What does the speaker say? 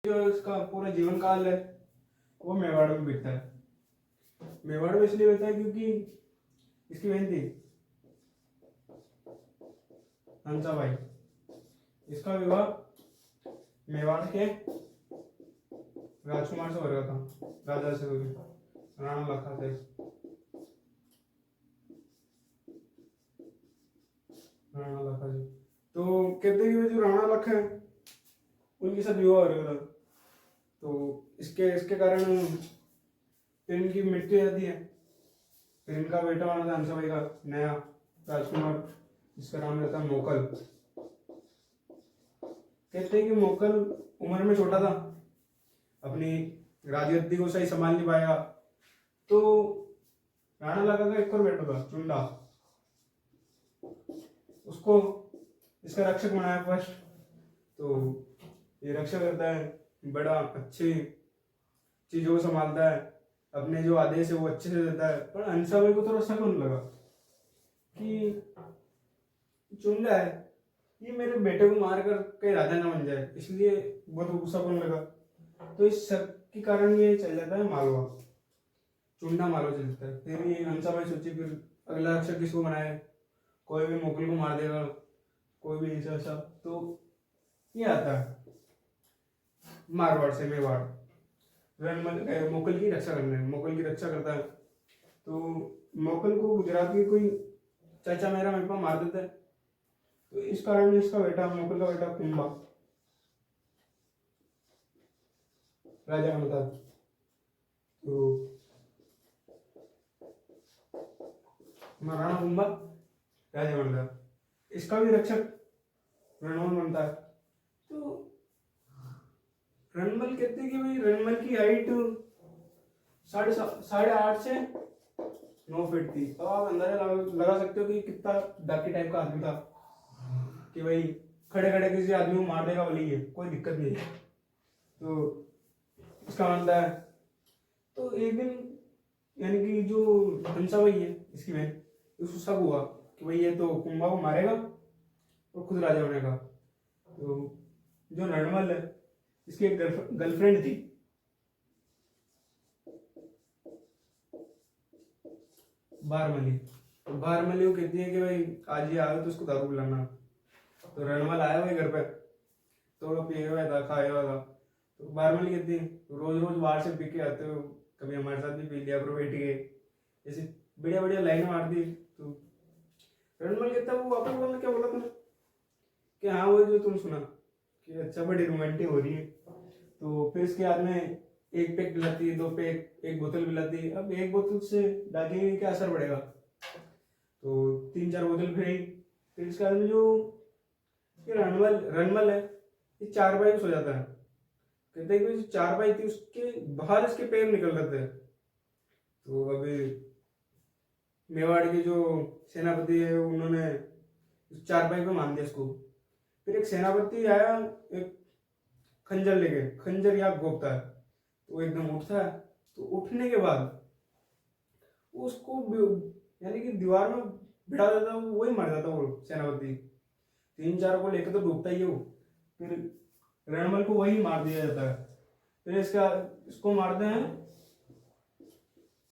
जो इसका पूरा जीवन काल है वो मेवाड़ में बीतता है। मेवाड़ में इसलिए बीतता है क्योंकि इसकी बहन थी हंसाबाई, इसका विवाह मेवाड़ के राजकुमार से हो रहा था, राजा से हो गया, राणा लखा से। राणा लखा जी तो कहते हैं कि जो राणा लखा है उनके साथ विवाह हो रहा था। तो इसके इसके कारण फिर इनकी मृत्यु हो जाती है। फिर इनका बेटा बना था हंसाबाई का नया राजकुमार, जिसका नाम रहता है मोकल। कहते हैं कि मोकल उम्र में छोटा था, अपनी राजगद्दी को सही संभाल नहीं पाया। तो राणा लखा का एक और बेटा था चुंडा, उसको इसका रक्षक बनाया फर्स्ट। तो ये रक्षा करता है, बड़ा अच्छी चीजों को संभालता है, अपने जो आदेश है वो अच्छे से देता है। पर हंसाबाई को थोड़ा शक होने लगा कि चुंडा है ये मेरे बेटे को मार कर कहीं राजा ना बन जाए, इसलिए बहुत गुस्सा होने लगा। तो इस शक के कारण ये चल जाता है मालवा, चुंडा मालवा चल जाता है। फिर ये हंसाबाई सोची फिर अगला रक्षक किसको बनाए, कोई भी मोकल को मार देगा, कोई भी ऐसा ऐसा। तो ये आता है मारवाड़ से मेवाड़, रणमल मोकल की रक्षा करने, मोकल की रक्षा करता है। तो मोकल को गुजरात के कोई चाचा मेरा मेरे पास मार देता है। तो इस कारण इसका बेटा, मोकल का बेटा कुंभा राजा बनता है। तो महाराणा कुंभा राजा बनता है, इसका भी रक्षक रणमल बनता है। तो रणमल कहते हैं कि भाई रणमल की हाइट 8.5 से 9 फीट थी। अब आप अंदाजा लगा सकते हो कि कितना डाकी टाइप का आदमी था, कि भाई खड़े खड़े किसी आदमी को मार देगा वाली है, कोई दिक्कत नहीं है। तो इसका मानता है। तो एक दिन यानी कि जो हंसाबाई है इसकी बहन, उसको शक हुआ कि भाई ये तो कुंभा को मारेगा और खुद राजा बनेगा। तो जो रणमल है इसकी एक गर्लफ्रेंड थी, बारमली। तो बारमली वो कहती है कि भाई आज ये आया तो उसको दारू पिलाना। तो रणमल आया भाई घर पे, थोड़ा पिया हुआ था, खाया हुआ था। तो बारमली कहती है रोज रोज बाहर से पी के आते हो, कभी हमारे साथ भी पी लिया करो बैठ के, ऐसे बढ़िया बढ़िया लाइन मार दी। तो रणमल कहता है वो वापस बोलना क्या बोला तुमने, कि हाँ वो जो तुम सुना कि अच्छा बड़ी रोमांटिक हो रही है। तो फिर इसके बाद में एक पैक पिलाती है, 2 पैक, एक बोतल पिलाती है। अब एक बोतल से डाके क्या असर पड़ेगा, तो 3-4 बोतल फिर इसके बाद में जो ये रणमल है ये 4 बाई सो जाता है। कहते हैं कि जो 4 बाई थी उसके बाहर इसके पैर निकल रहे थे। तो अभी मेवाड़ के जो सेनापति है उन्होंने 4 बाई पे मान दिया इसको। फिर एक सेनापति आया, एक खंजर लेके, खंजर या घोंपता है, तो वो एकदम उठता है। तो उठने के बाद उसको यानी कि दीवार में बिठा देता है, वही मर जाता वो सेनापति। 3-4 को लेकर तो डूबता ही है वो। फिर रणमल को वही मार दिया जाता है। फिर इसको मारते हैं